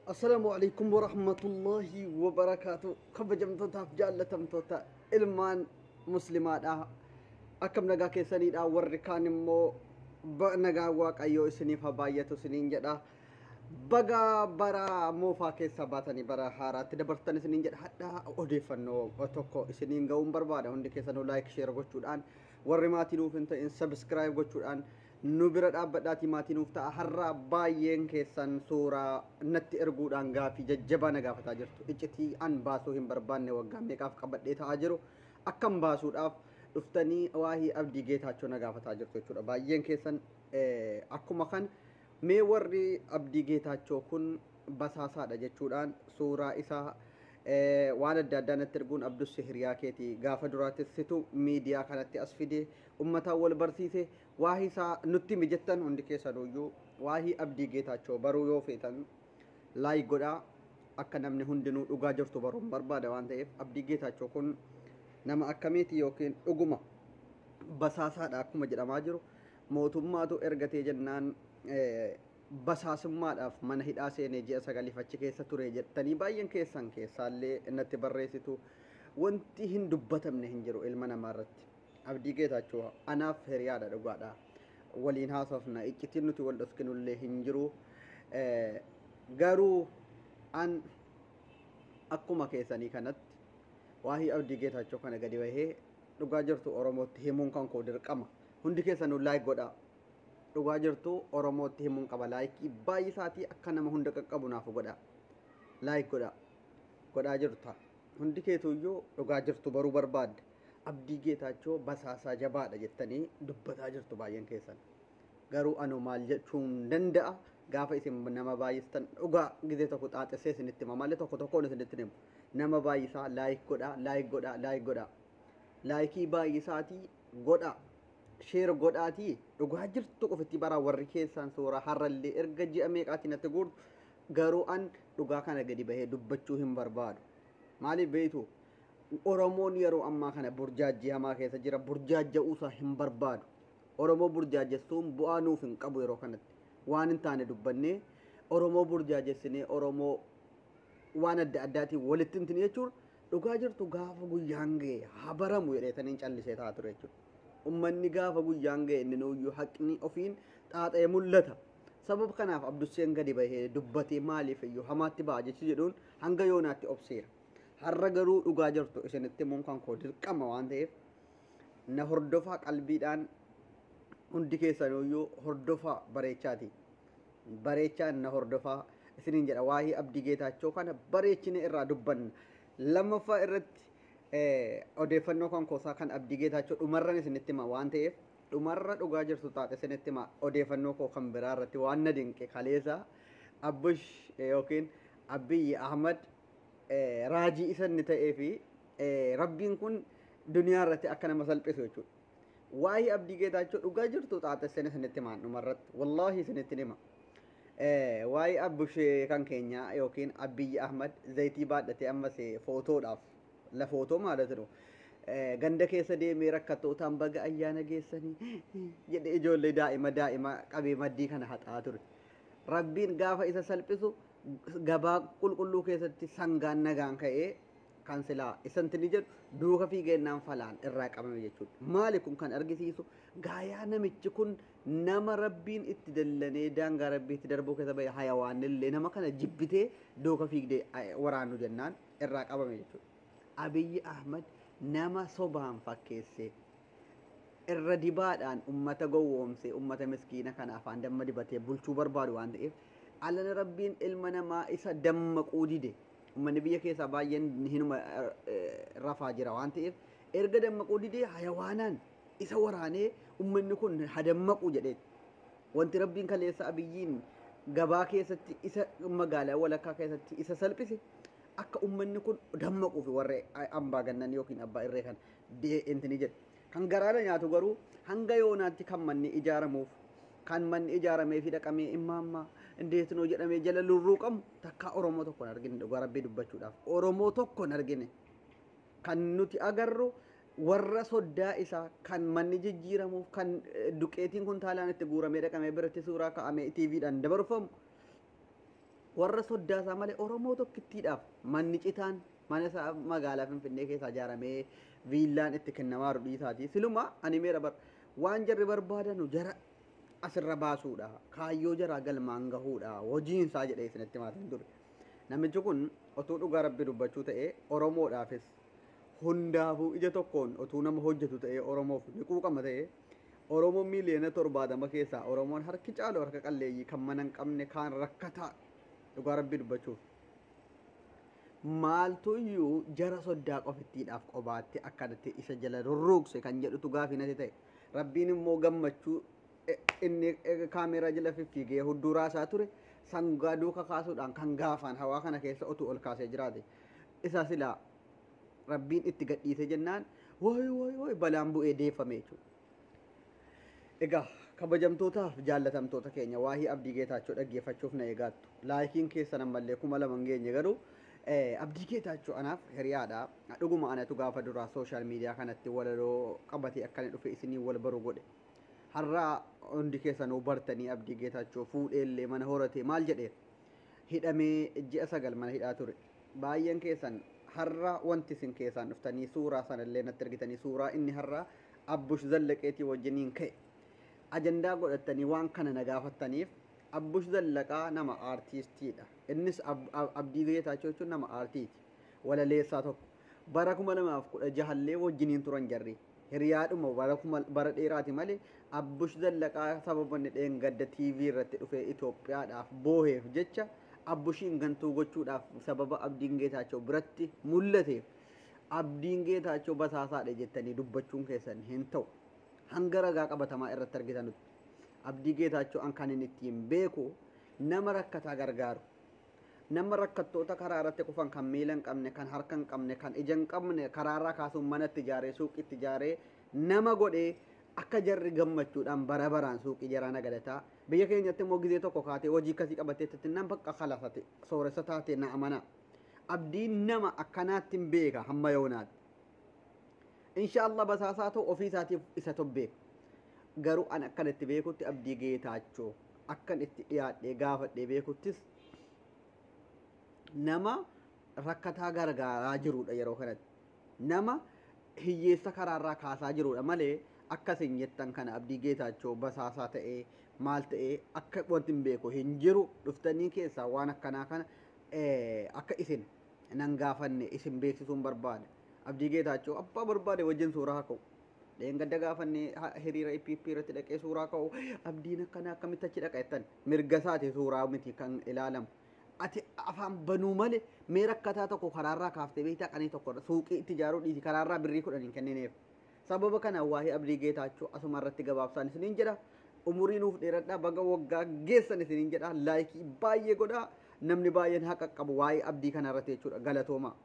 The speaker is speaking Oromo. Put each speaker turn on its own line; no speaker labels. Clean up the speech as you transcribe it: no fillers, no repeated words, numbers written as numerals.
السلام عليكم ورحمة الله وبركاته. خبجمتو تاف جالتمتو تا إلمان مسلمات أكم نجا كيسانيد وركان مو نجا واق أيو سنين فبايتو سنين جدا بغا برا موفا كيسا باتني برا حارات دبرتني سنين جدا حتى أوديفنو أتوكو سنين غوم بربادا هندي كيسانو لايك شير gochuudhaan warri maatii nuuf hin ta'in subscribe gochuudhaan nu bira dhaabbadhaatii maatii nuuf ta'a har'a baay'een keessan suuraa natti erguudhaan gaafii jajjabaa na gaafataa jirtu iccitii an baasuu hin barbaanne waggaa meeqaaf qabadhee ta'aa jiru akkam baasuudhaaf dhuftanii waahii abdii geetaachoo na gaafataa jirtu jechuudha baay'een keessan akkuma kan mee warri abdii geetaachoo kun basaasaadha jechuudhaan suuraa isaa waan adda addaa natti erguun Abdus Sihiriyaa keetii gaafa duraattisitu miidiyaa kanatti as fide ummataa wal barsiise waahii isaa nutti mijattan hundi keessanuyyuu waahii abdii geetaachoo baruu yoo feetan laayik godhaa akka namni hundinuu dhugaa jirtu baruun barbaada waan ta'eef abdii geetaachoo kun nama akkamiiti yookiin dhuguma basaasaadha akkuma jedhamaa jiru mootummaatu ergatee jennaan basaasummaadhaaf mana hidhaa seenee ji'a sagaliif achi keessa ture jettanii baay'een keessan keessaallee natti barreessitu wanti hin dubbatamne hin jiru ilma namaa irratti abdii geetaachoo anaaf hiriyaadha dhugaadha waliin haasofna iccitiin nuti wal dhoskinullee hin jiru garuu an akkuma keessanii kanatti waahii abdii geetaachoo kana gadi bahee dhugaa jirtu oromootti himuun kan koo dirqama hundi keessanuu laayik godhaa dhugaa jirtu oromootti himuun qaba laayikii baay'isaatii akka nama hunda qaqqabu naaf godha laayik godhaa jirta hundi keetuyyuu dhugaa jirtu baruu barbaadde abdii geetaachoo basaasaa jabaadha jettanii dubbataa jirtu baay'een keessan garuu anu maal jechuun danda'a gaafa isin nama baay'istan dhugaa gizee tokko xaaxessee isinitti hima malee tokko tokkoon isinitti himu nama baay'isaa laayik godhaa laayikii baay'isaatii godhaa sheer godhaatii dhugaa jirtu qofitti bara warri keessan suuraa harrallee erga ji'a meeqaatiin natti guurtu garuu an dhugaa kana gadi bahee dubbachuu hin barbaadu maaliif beeytu oromoon yeroo ammaa kana burjaajii hamaa keessa jira burjaaja'uusaa hin barbaadu oromoo burjaajessuun bu'aa nuuf hin qabu yeroo kanatti waan hin taane dubbannee oromoo burjaajessinee oromoo waan adda addaatiin walitti hintini jechuun dhugaa jirtu gaafa guyyaan ga'e haa baramu jedheetaniin callisee ta'a ture jechuudha ummanni gaafa guyyaan ga'e inni nuyyuu haqni ofiin xaaxa'ee mul'ata sabab kanaaf abdusseen gadi bahee dubbatee maaliif iyyuu hamaatti ba'a jechi jedhuun hanga yoonaatti obseera har'a garuu dhugaa jirtu isinitti muun kan koo dirqama waan ta'eef na hordofaa qalbiidhaan hundi keessanuyyuu hordofaa bareechaati bareechaan na hordofaa isiniin jedha waahii abdii geetaachoo kana bareechine irraa dubbanna lammaffaa irratti odeeffannoo kan koosaa kan abdii geetaachoo dhumarran isinitti hima waan ta'eef dhumarra dhugaa jirtu taate isinitti hima odeeffannoo koo kan biraa irratti waan na dinqe kaleessa abbush yookiin abiyyi ahmad raajii isa inni ta'ee fi rabbiin kun duniyaa irratti akka nama salphisu jechuudha waa'ee abdii geetaachoo dhugaa jirtu taate isinitti hima dhumarratti wallaahi isinitti hima waa'ee abbush kan keenya yookiin abiyyi ahmad zayitii baadhatee ammas footoodhaaf la footoo maalatinu ganda keessa deemee rakkattootaan baga ayyaana geessanii jedhe ijoollee daa'ima qabee maddii kana haxaa ture rabbiin gaafa isa salphisu gabaa qulqulluu keessatti sangaan nagaan ka'ee kan silaa isantini jedhu duuka fiigeennaan falaan irraa qabame jechuudha maali kun kan argisiisu gaayaa namichi kun nama rabbiin itti dallanee daangaa rabbiitti darbuu keessa bahe hayawaanillee nama kana jibbitee duuka fiigdee waraannu jennaan irraa qabame jechuudha Abiyyi Ahmad nama sobaan fakkeesse irra dibaadhaan ummata gowwoomse ummata miskiina kana afaan damma dibatee bulchuu barbaadu waan ta'eef alana rabbiin ilma namaa isa dammaquu dide ummanni biyya keessaa baay'een hinuma rafaa jira waan ta'eef erga dammaquu dide hayawaanaan isa waraanee ummanni kun hadammaquu jedhee wanti rabbiin kaleessa abiyyiin gabaa keessatti isa magaalaa walakkaa keessatti isa salphise akka ummanni kun dammaquu fi warra ambaa gannan yookiin abbaa irree kan intini jedhe kan garaadha nyaatu garuu hanga yoonaatti kan manni ijaaramuuf kan manni ijaaramee fi dhaqamee immaammaa indeetnoo jedhamee jala lurruu qabu takkaa oromoo tokko hin argine dhugaa rabbii dubbachuudhaaf oromoo tokko hin argine kan nuti agarru warra soddaa isaa kan manni jijjiiramuuf kan duqeetiin kun taalaan itti guuramee dhaqamee biratti suuraa ka'amee tiiviidhaan dabarfamu warra soddaasaa malee Oromoo tokkittiidhaaf manni citaan mana isaa magaalaa Finfinnee keessa ijaaramee viillaan itti kennamaa dhiisaati. Siluma ani meera waan jarri barbaadanu jara asirra baasuudha. Kaayyoo jaraa galmaan gahuudha. Hojiin isaa jedhee isinitti maatiin ture. Namichi kun otuu dhugaa rabbi dubbachuu ta'ee Oromoodhaafis hundaafuu ija tokkoon otuu nama hojjetu ta'ee Oromoof ni quuqama ta'ee Oromoon miiliyoona 70 keessaa Oromoon harki caalu harka qalleeyyii kan mana hin qabne kaan rakkataa dhugaa rabbi dubbachuuf. Maaltu iyyuu jara soddaa qofittiidhaaf qobaatti akkanatti isa jala rurruugse kan jedhutu gaafii natti ta'e. Rabbiin immoo gammachuu inni kaameeraa jala fiffigee hudduuraa isaa ture sangaa duuka kaasuudhaan kan gaafaan hawaa kana keessa otuu ol kaasee jiraate. Isa silaa rabbiin itti gadhiise jennaan woy balaan bu'ee deeffame jechuudha. Egaa kabajamtootaaf jaallatamtoota keenya waa'ee Abdii Geetaachoo dhaggeeffachuuf na eegattu. Laayikiin keessan ammallee 2000 geenye garuu Abdii Geetaachoo anaaf hiriyaadha. Dhuguma anatu gaafa duraa sooshaal miidiyaa kanatti walaloo qabatee akkana dhufe isinii wal baru godhe. Har'aa hundi keessanuu bartanii Abdii Geetaachoo fuudheellee mana horatee maal jedhee hidhamee ji'a 9 mana hidhaa ture. Baay'een keessan har'a wanti isin keessaan dhuftanii suuraa sanallee natti argitanii suuraa inni har'a Abbush Zallaqeetii wajjiniin ka'e. Ajandaa godhatanii waan kana na gaafattaniif Abbush Zallaqaa nama aartistiidha. Innis Abdii Geetaachoo jechuun nama aartiiti. Walaleessaa tokko. Bara 2016 wajjiniin turan jarri. Hiriyaadhuma bara dheeraati malee Abbush Zallaqaa sababa inni dheengadda TV irratti dhufee Itoophiyaadhaaf booheef jecha Abbushiin gantuu gochuudhaaf sababa Abdiin Geetaachoo biratti mul'ateef Abdiin Geetaachoo basaasaadha jettanii dubbachuun keessan hin ta'u. Hanga ragaa qabatamaa irratti argitanutti Abdii Geetaachoo an kan inni ittiin beeku nama rakkataa gargaaru. Nama rakkattoota karaa irratti kufan kan miila hin qabne, kan harka hin qabne, kan ija hin qabne karaarraa kaasuun manatti ijaaree suuqitti ijaaree nama godhee akka jarri gammachuudhaan bara baraan suuqii jaraa nagadataa. Biyya keenyatti immoo gizee tokko kaatee hojii akkasii qabateetti nama bakka kalaasate sooressa taatee na amana. Abdiin nama akkanaatti hin beeka hamma yoonaatti. Inshaallah basaasaa ta'u ofii isaatiif isa tobbeeka. Garuu an akkan itti beekutti Abdii Geetaachoo akkan itti dhiyaadhee gaafadhee beekuttis nama rakkataa gargaaraa jirudha yeroo kanatti. Nama hiyyeessa karaarraa kaasaa jirudha malee akkasiin jettan kana Abdii Geetaachoo basaasaa ta'ee maal ta'ee akka wanti hin beeku hin jiru. Dhuftanii keessaa waan akkanaa kana akka isin nan gaafanne isin beeksisuun barbaada. Abdii Geetaachoo abbaa barbaade wajjin suuraa ka'u. Dheengadda gaafannee hiriira IPP irratti dhaqee suuraa ka'u. Abdiin akkana akkamitti achi dhaqa jettan mirga isaati suuraa miti kan ilaalamu. Ati afaan banuu malee mee rakkataa tokko karaarraa kaaftee beektaa qanii tokko suuqii itti ijaaruu dhiisi karaarraa birrii 10 hin kennineef. Sababa kana waa'ee Abdii Geetaachoo asuma irratti gabaabsaan isiniin jedha. Umurii nuuf dheeradhaa baga waggaa geessan isiniin jedha. Laayikii baay'ee godhaa. Namni baay'een haqa qabu waa'ee Abdii kana irratti jechuudha. Galatooma.